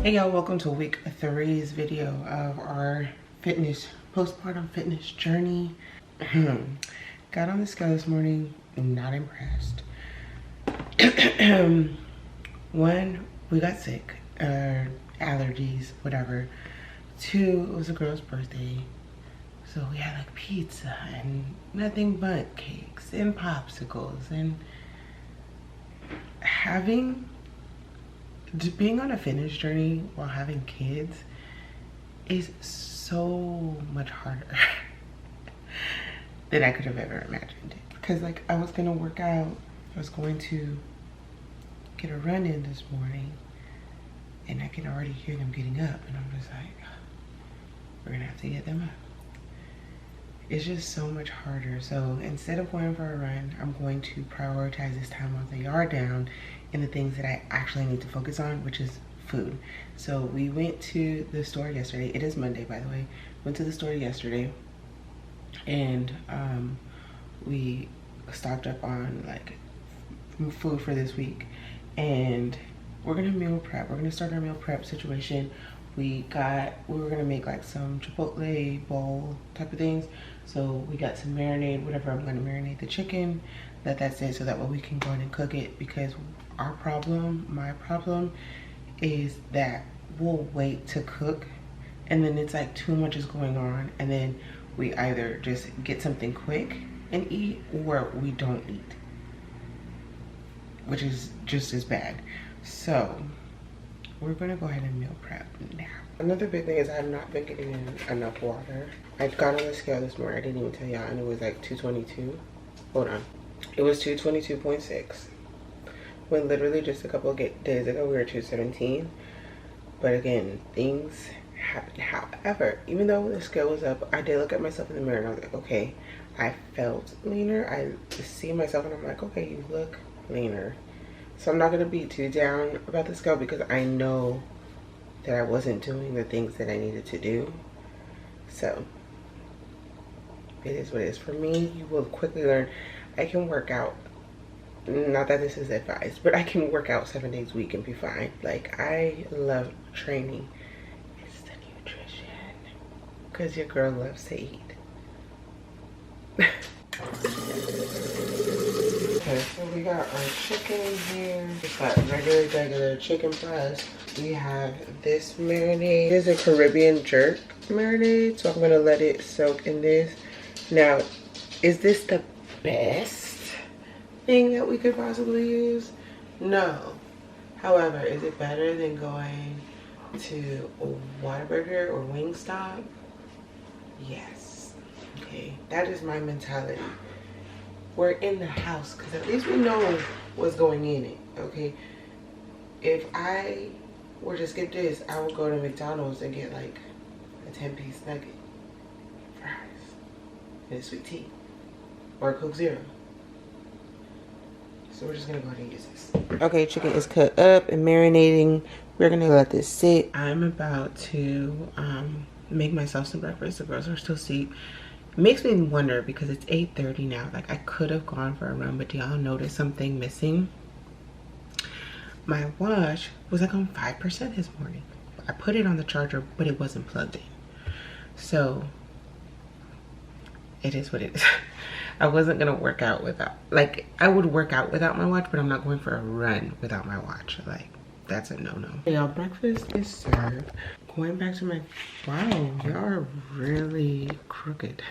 Hey y'all, welcome to week 3's video of our postpartum fitness journey. Got on the scale this morning, not impressed. One, we got sick, allergies, whatever. Two, it was a girl's birthday. So we had like pizza and nothing but cakes and popsicles, and being on a fitness journey while having kids is so much harder than I could have ever imagined. Because like I was gonna work out, I was going to get a run in this morning, and I can already hear them getting up, and I'm just like, we're gonna have to get them up. It's just so much harder. So instead of going for a run, I'm going to prioritize this time while they are down in the things that I actually need to focus on, which is food. So we went to the store yesterday. It is Monday, by the way. Went to the store yesterday, and we stocked up on like food for this week, and we're gonna meal prep. We're gonna start our meal prep situation. We were gonna make like some Chipotle bowl type of things. So we got some marinade, whatever. I'm gonna marinate the chicken, that's it, so that way we can go in and cook it, because my problem is that we'll wait to cook, and then it's like too much is going on, and then we either just get something quick and eat, or we don't eat, which is just as bad. So we're gonna go ahead and meal prep now. Another big thing is I have not been getting in enough water. I got on the scale this morning, I didn't even tell y'all, and it was like 222. Hold on. It was 222.6. When literally just a couple of days ago we were 217. But again, things happen. However, even though the scale was up, I did look at myself in the mirror and I was like, okay, I felt leaner. I see myself and I'm like, okay, you look leaner. So I'm not gonna be too down about the scale, because I know that I wasn't doing the things that I needed to do. So it is what it is. For me, you will quickly learn I can work out. Not that this is advised, but I can work out 7 days a week and be fine. Like, I love training. It's the nutrition, because your girl loves to eat. Okay, so we got our chicken in here. It's got regular chicken breast. We have this marinade. It is a Caribbean jerk marinade, so I'm gonna let it soak in this. Now, is this the best thing that we could possibly use? No. However, is it better than going to Whataburger or Wingstop? Yes. Okay, that is my mentality. We're in the house, because at least we know what's going in it. Okay, if I were to skip this, I would go to McDonald's and get like a 10-piece nugget, fries, and a sweet tea, or a Coke Zero. So we're just gonna go ahead and use this. Okay, chicken is cut up and marinating. We're gonna let this sit. I'm about to make myself some breakfast. The girls are still asleep. It makes me wonder, because it's 8:30 now. Like, I could have gone for a run, but do y'all notice something missing? My watch was like on 5% this morning. I put it on the charger, but it wasn't plugged in. So it is what it is. I wasn't gonna work out without, like, I would work out without my watch, but I'm not going for a run without my watch. Like, that's a no-no. Y'all, breakfast is served. Going back to my, wow, y'all are really crooked.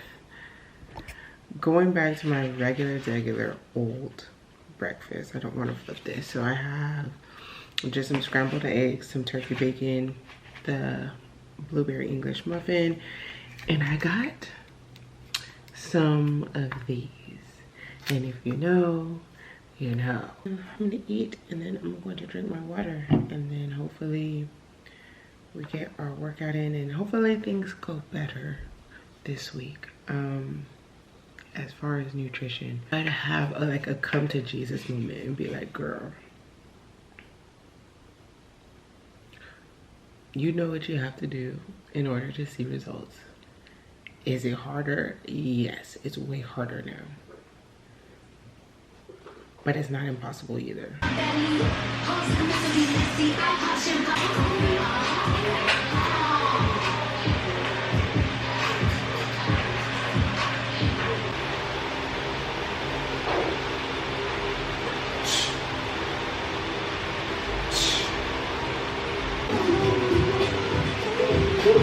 Going back to my regular old breakfast. I don't want to flip this. So I have just some scrambled eggs, some turkey bacon, the blueberry English muffin, and I got some of these. And if you know, you know. I'm gonna eat, and then I'm going to drink my water, and then hopefully we get our workout in, and hopefully things go better this week. As far as nutrition, I'd have like a come to Jesus moment and be like, girl, you know what you have to do in order to see results. Is it harder? Yes, it's way harder now. But it's not impossible either. Good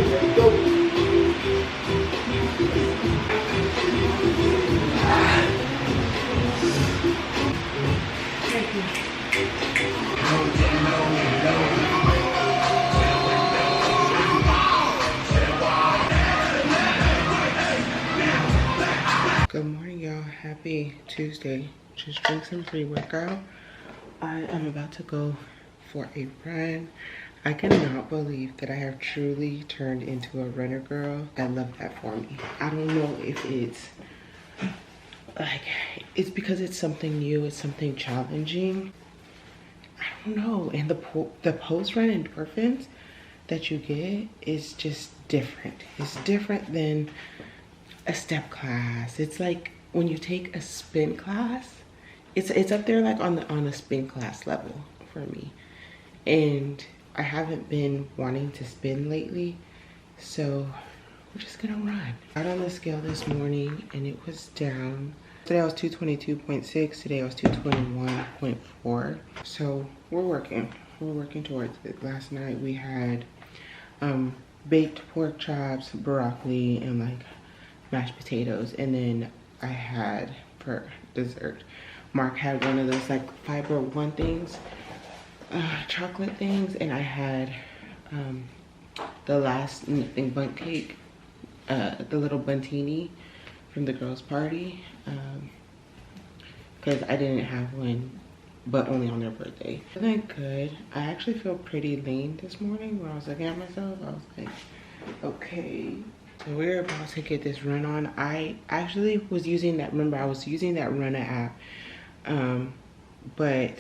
morning, y'all. Happy Tuesday. Just drink some pre-workout. I am about to go for a run. I cannot believe that I have truly turned into a runner girl. I love that for me. I don't know if it's like, it's because it's something new, it's something challenging. I don't know. And the post-run endorphins that you get is just different. It's different than a step class. It's like when you take a spin class, it's up there like on a spin class level for me. And I haven't been wanting to spin lately, so we're just gonna run. Got on the scale this morning and it was down. Today I was 222.6, today I was 221.4. So we're working towards it. Last night we had baked pork chops, broccoli, and like mashed potatoes, and then I had for dessert, Mark had one of those like fiber one things, chocolate things, and I had the last thing bundt cake, the little buntini from the girls' party, because I didn't have one, but only on their birthday. Feeling good. I actually feel pretty lean this morning. When I was looking at myself, I was like, okay. So we're about to get this run on. I actually was using that, remember I was using that runner app, but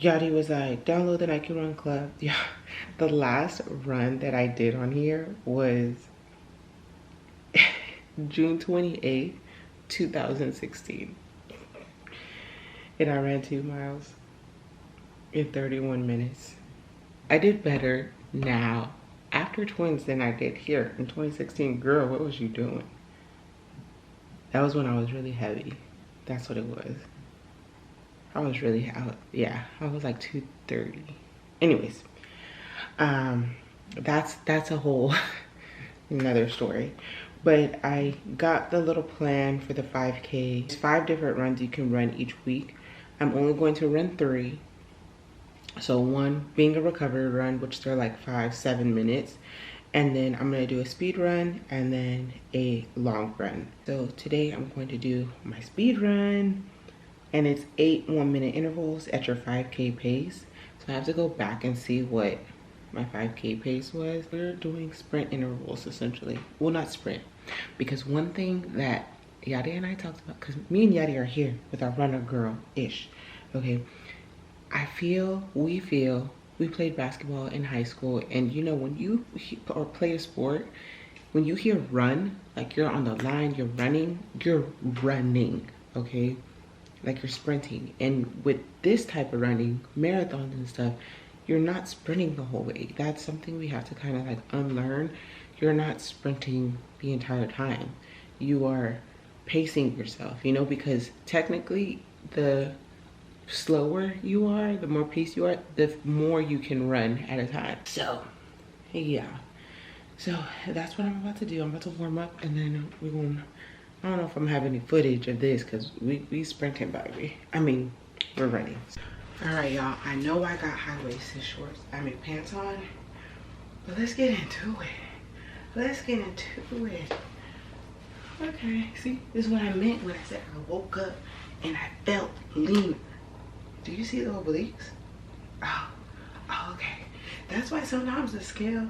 Yachty was like, download the Nike Run Club. Yeah, the last run that I did on here was June 28th, 2016. And I ran 2 miles in 31 minutes. I did better now after twins than I did here in 2016. Girl, what was you doing? That was when I was really heavy. That's what it was. I was really out. Yeah, I was like 230. Anyways, that's a whole another story. But I got the little plan for the 5K. There's 5 different runs you can run each week. I'm only going to run 3. So 1 being a recovery run, which they're like 5-7 minutes, and then I'm gonna do a speed run and then a long run. So today I'm going to do my speed run, and it's 8 1-minute intervals at your 5K pace. So I have to go back and see what my 5K pace was. We're doing sprint intervals essentially. Well, not sprint, because one thing that Yachty and I talked about, because me and Yachty are here with our runner girl-ish, okay? We played basketball in high school, and you know, when you or play a sport, when you hear run, like you're on the line, you're running, okay? Like you're sprinting. And with this type of running, marathons and stuff, you're not sprinting the whole way. That's something we have to kind of like unlearn. You're not sprinting the entire time. You are pacing yourself, you know, because technically the slower you are, the more pace you are, the more you can run at a time. So yeah, so that's what I'm about to do. I'm about to warm up, and then we're gonna, I don't know if I'm having any footage of this because we sprinting, baby. I mean, we're running. All right, y'all, I know I got high-waisted shorts, pants on, but let's get into it. Okay, see, this is what I meant when I said I woke up and I felt lean. Do you see the obliques? Oh, okay. That's why sometimes the scale,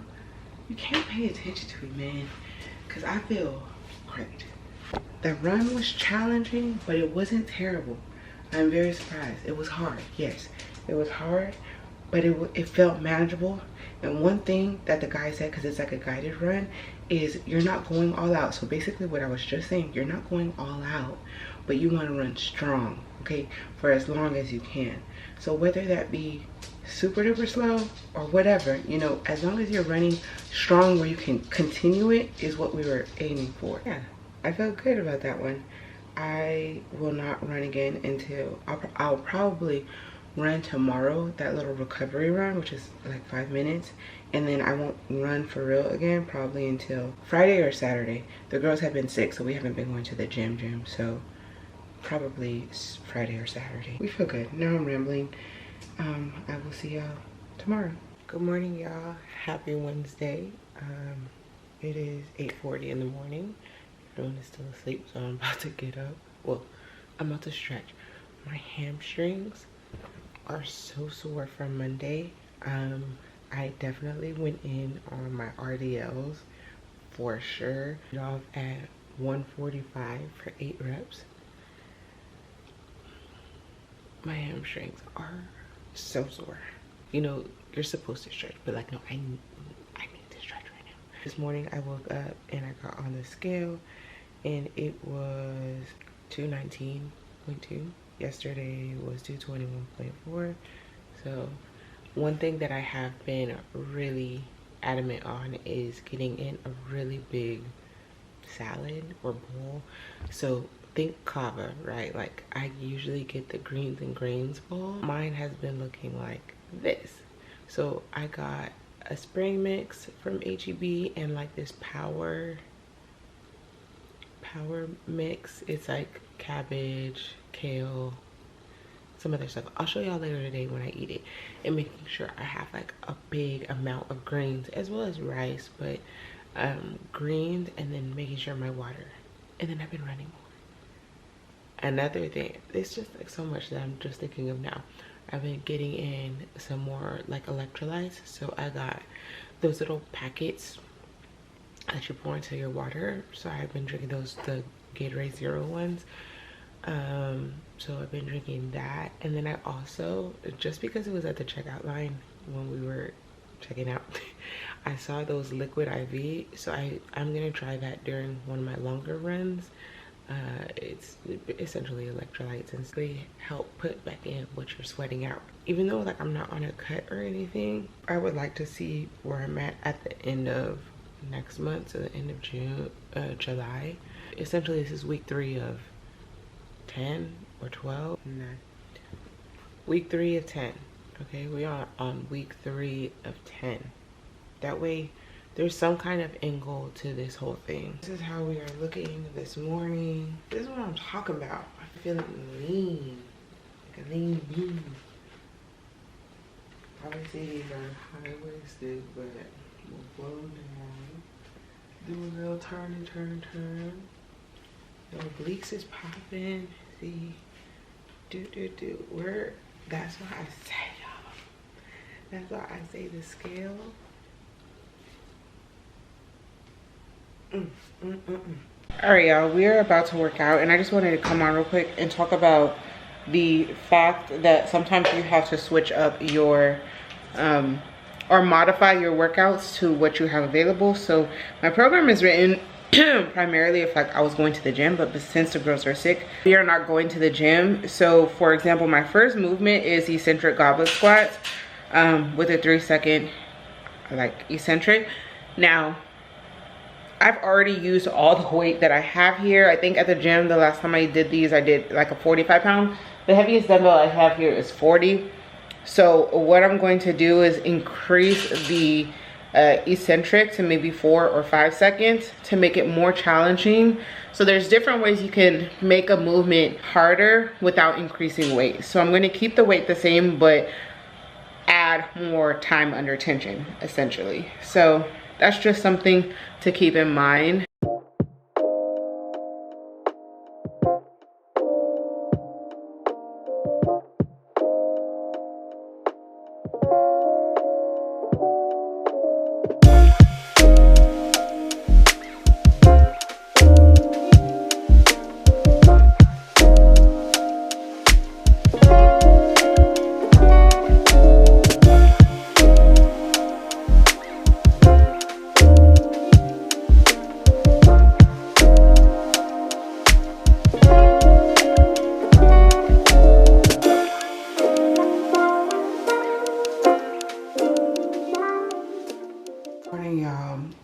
you can't pay attention to it, man, because I feel great. The run was challenging, but it wasn't terrible. I'm very surprised. It was hard, yes. It was hard, but it felt manageable. And one thing that the guy said, because it's like a guided run, is you're not going all out. So basically what I was just saying, you're not going all out, but you want to run strong, okay, for as long as you can. So whether that be super duper slow or whatever, you know, as long as you're running strong where you can continue it is what we were aiming for. Yeah, I felt good about that one. I will not run again until I'll probably run tomorrow, that little recovery run, which is like 5 minutes, and then I won't run for real again probably until Friday or Saturday. The girls have been sick, so we haven't been going to the gym, so probably Friday or Saturday. We feel good. Now I'm rambling. I will see y'all tomorrow. Good morning, y'all. Happy Wednesday. It is 8:40 in the morning. Everyone is still asleep, so I'm about to get up. Well, I'm about to stretch. My hamstrings are so sore from Monday. I definitely went in on my RDLs for sure. Off at 145 for 8 reps. My hamstrings are so sore. You know, you're supposed to stretch, but like, no, I need to stretch right now. This morning I woke up and I got on the scale and it was 219.2. Yesterday was 221.4. So one thing that I have been really adamant on is getting in a really big salad or bowl. So think kava, right? Like I usually get the greens and grains bowl. Mine has been looking like this. So I got a spring mix from HEB and like this power mix. It's like cabbage, kale, some other stuff. I'll show y'all later today when I eat it, and making sure I have like a big amount of greens as well as rice, but greens, and then making sure my water. And then I've been running more. Another thing, it's just like so much that I'm just thinking of now. I've been getting in some more like electrolytes. So I got those little packets that you pour into your water. So I've been drinking those, the Gatorade Zero ones. So I've been drinking that. And then I also, just because it was at the checkout line when we were checking out, I saw those liquid IV. So I'm gonna try that during one of my longer runs. It's essentially electrolytes and they help put back in what you're sweating out. Even though like I'm not on a cut or anything, I would like to see where I'm at the end of next month, so the end of July. Essentially this is week 3 of 10 or 12. No. Week 3 of 10. Okay, we are on week 3 of 10. That way there's some kind of end goal to this whole thing. This is how we are looking this morning. This is what I'm talking about. I'm feeling lean, like a lean bean. Obviously these are high-waisted, but we'll blow down. Do a little turn. The obliques is popping. See, do. That's why I say, y'all. That's why I say the scale. All right, y'all, we're about to work out, and I just wanted to come on real quick and talk about the fact that sometimes you have to switch up your or modify your workouts to what you have available. So my program is written primarily if like I was going to the gym, but since the girls are sick, we are not going to the gym. So for example, my first movement is eccentric goblet squats with a 3-second like eccentric. Now I've already used all the weight that I have here. I think at the gym, the last time I did these, I did like a 45 pound. The heaviest dumbbell I have here is 40. So what I'm going to do is increase the eccentric to maybe 4 or 5 seconds to make it more challenging. So there's different ways you can make a movement harder without increasing weight. So I'm going to keep the weight the same, but add more time under tension, essentially. So that's just something to keep in mind.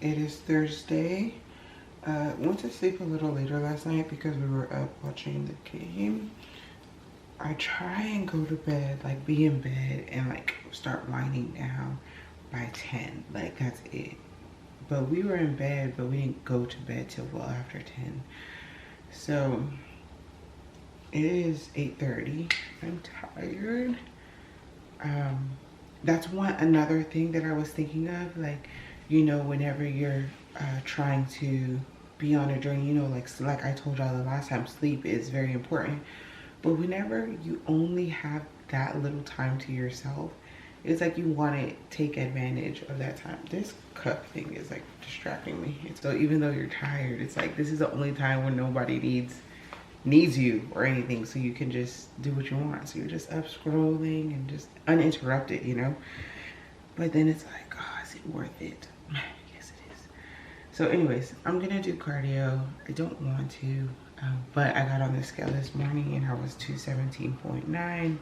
It is Thursday. Went to sleep a little later last night because we were up watching the game. I try and go to bed, like be in bed and like start winding down by 10. Like that's it. But we were in bed, but we didn't go to bed till well after 10. So it is 8:30. I'm tired. That's another thing that I was thinking of, like, you know, whenever you're trying to be on a journey, you know, like I told y'all the last time, sleep is very important. But whenever you only have that little time to yourself, it's like you want to take advantage of that time. This cup thing is like distracting me. So even though you're tired, it's like this is the only time when nobody needs you or anything, so you can just do what you want. So you're just up scrolling and just uninterrupted, you know. But then it's like, oh, is it worth it? Yes, it is. So anyways, I'm gonna do cardio. I don't want to, but I got on the scale this morning and I was 217.9.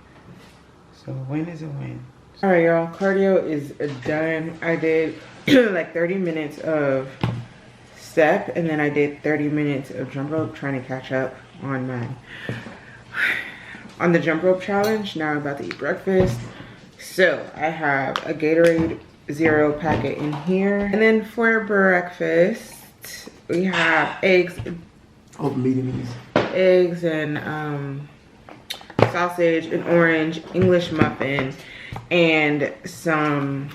So a win is a win. All right, y'all, cardio is done. I did like 30 minutes of step, and then I did 30 minutes of jump rope, trying to catch up on the jump rope challenge. Now I'm about to eat breakfast. So I have a Gatorade Zero packet in here, and then for breakfast we have eggs. Oh, medium eggs and sausage, an orange, English muffin, and some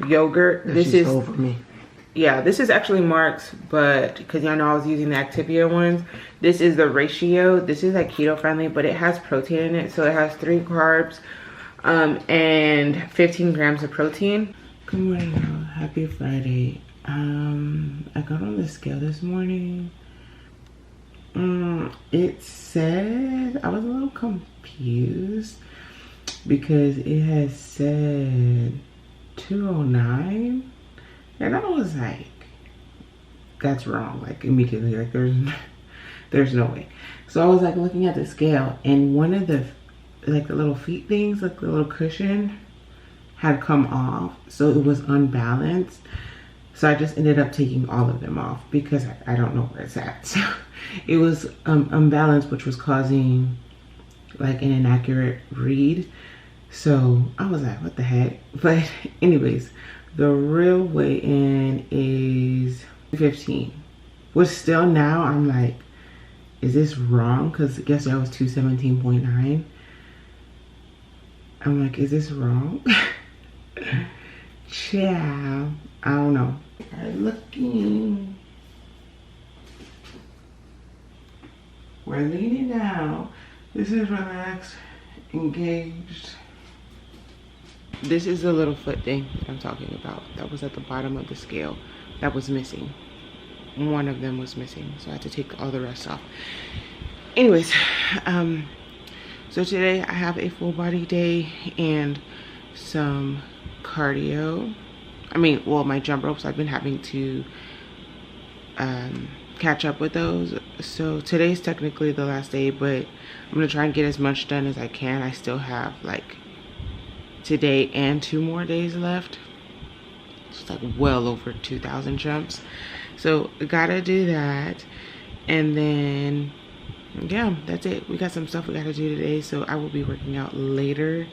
yogurt. This is for me. Yeah, this is actually Mark's, but because y'all know I was using the Activia ones, this is the ratio. This is like keto friendly, but it has protein in it. So it has 3 carbs and 15 grams of protein. Good morning, y'all. Happy Friday. I got on the scale this morning. It said, I was a little confused because it has said 209. And I was like, that's wrong, like immediately, like there's no way. So I was like looking at the scale, and one of the, like the little feet things, like the little cushion had come off. So it was unbalanced. So I just ended up taking all of them off because I don't know where it's at. So it was unbalanced, which was causing like an inaccurate read. So I was like, what the heck? But anyways, the real weigh-in is 15. Which still now I'm like, is this wrong? Because yesterday I was 217.9. I'm like, is this wrong? Ciao. I don't know. Alright, looking. We're leaning down. This is relaxed, engaged. This is the little foot thing that I'm talking about. That was at the bottom of the scale. That was missing. One of them was missing, so I had to take all the rest off. Anyways, so today I have a full body day and some cardio. I mean, well, my jump ropes, I've been having to catch up with those. So today's technically the last day, but I'm gonna try and get as much done as I can. I still have like today and 2 more days left. It's like well over 2,000 jumps. So gotta do that. And then yeah, that's it. We got some stuff we gotta do today, so I will be working out later.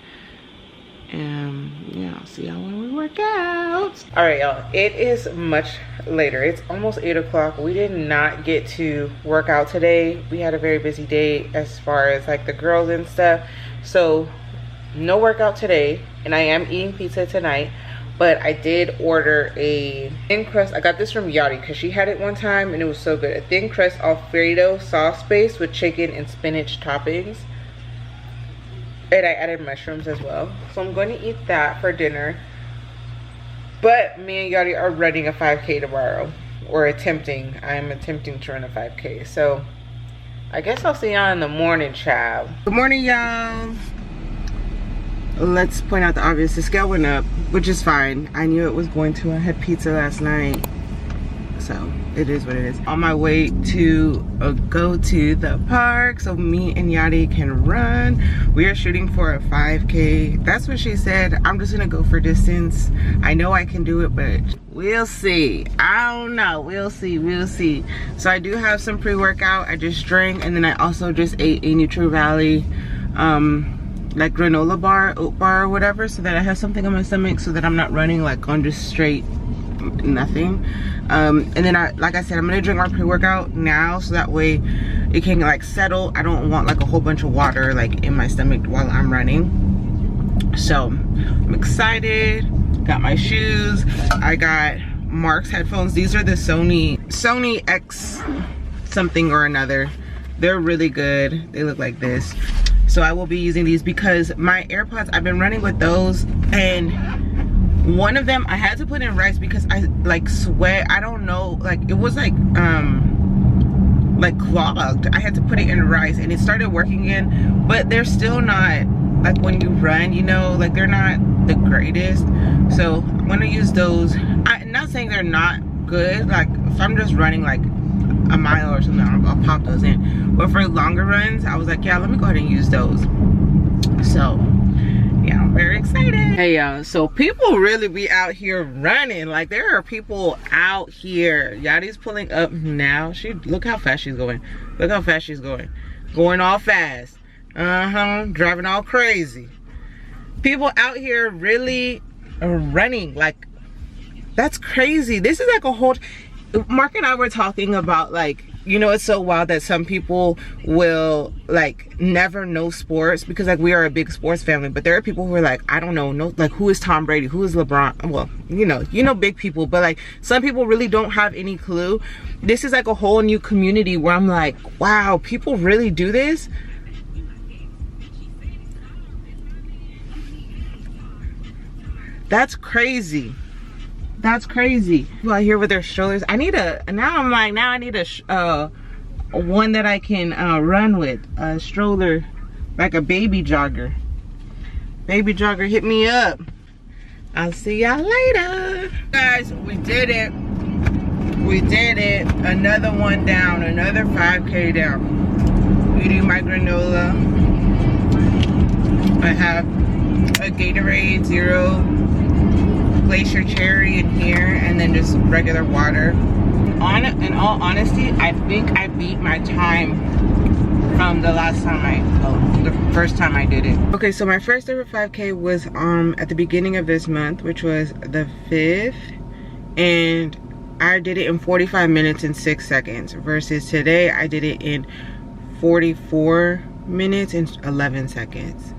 Yeah, I'll see y'all when we work out. All right, y'all, it is much later. It's almost 8 o'clock. We did not get to work out today. We had a very busy day as far as like the girls and stuff. So no workout today, and I am eating pizza tonight. But I did order a thin crust. I got this from Yachty because she had it one time and it was so good. A thin crust Alfredo sauce base with chicken and spinach toppings. And I added mushrooms as well. So I'm going to eat that for dinner. But me and Yachty are running a 5K tomorrow. Or attempting. I'm attempting to run a 5K. So I guess I'll see y'all in the morning, child. Good morning, y'all. Let's point out the obvious. The scale went up, which is fine. I knew it was going to. I had pizza last night, So it is what it is. On my way to go to the park so me and Yadi can run. We are shooting for a 5K. That's what she said. I'm just gonna go for distance. I know I can do it, but we'll see. I don't know. We'll see. We'll see. So I do have some pre-workout. I just drank, and then I also just ate a Nutri Valley like granola bar, oat bar or whatever, so that I have something on my stomach so that I'm not running like on just straight nothing. And then like I said, I'm gonna drink my pre-workout now so that way it can like settle. I don't want like a whole bunch of water like in my stomach while I'm running. So I'm excited. Got my shoes. I got Mark's headphones. These are the Sony X something or another. They're really good. They look like this. So I will be using these because my AirPods, I've been running with those, and one of them I had to put in rice because I like sweat. I don't know, like it was like clogged. I had to put it in rice and it started working again, but they're still not like when you run, you know, like they're not the greatest. So I'm gonna use those. I'm not saying they're not good, like if I'm just running like a mile or something, I'll pop those in, but for longer runs I was like, yeah, let me go ahead and use those. So yeah, I'm very excited. Hey y'all, so people really be out here running. Like there are people out here. Yadi's pulling up now. Look how fast she's going. Look how fast she's going. Going all fast. Driving all crazy. People out here really are running. Like that's crazy. This is like a whole, Mark and I were talking about, like, you know, it's so wild that some people will like never know sports because like we are a big sports family, but there are people who are like, I don't know, like who is Tom Brady, who is LeBron. Well, you know big people, but like some people really don't have any clue. This is like a whole new community where I'm like, wow, people really do this. That's crazy. That's crazy. People out here with their strollers. I need a one that I can run with. A stroller, like a baby jogger. Baby jogger, hit me up. I'll see y'all later. Guys, we did it. We did it. Another one down, another 5K down. Eating my granola. I have a Gatorade Zero Glacier Cherry in here, and then just regular water. In all honesty, I think I beat my time from the last time the first time I did it. Okay, so my first ever 5K was at the beginning of this month, which was the 5th, and I did it in 45 minutes and 6 seconds versus today I did it in 44 minutes and 11 seconds.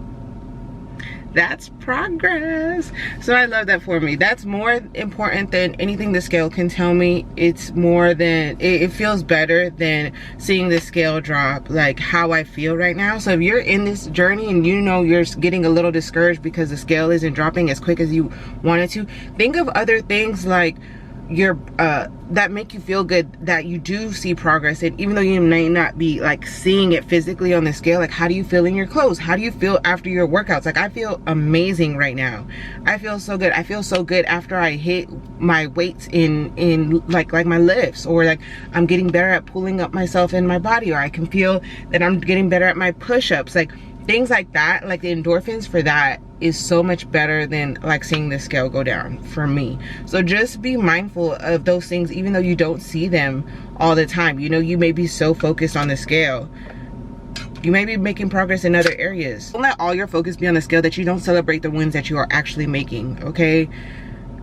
That's progress. So I love that for me. That's more important than anything the scale can tell me. It's more than, it feels better than seeing the scale drop, like how I feel right now. So if you're in this journey and you know you're getting a little discouraged because the scale isn't dropping as quick as you wanted to, think of other things like your that make you feel good, that you do see progress. And even though you may not be like seeing it physically on the scale, like how do you feel in your clothes? How do you feel after your workouts? Like I feel amazing right now. I feel so good. I feel so good after I hit my weights in like my lifts, or like I'm getting better at pulling up myself in my body, or I can feel that I'm getting better at my push-ups, like things like that. Like the endorphins for that is so much better than like seeing the scale go down for me. So just be mindful of those things, even though you don't see them all the time. You know, you may be so focused on the scale, you may be making progress in other areas. Don't let all your focus be on the scale that you don't celebrate the wins that you are actually making, okay?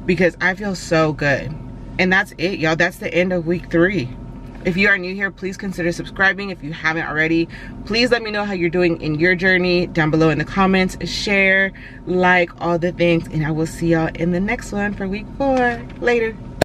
Because I feel so good. And that's it, y'all. That's the end of week 3. If you are new here, please consider subscribing. If you haven't already, please let me know how you're doing in your journey down below in the comments. Share, like, all the things, and I will see y'all in the next one for week 4. Later.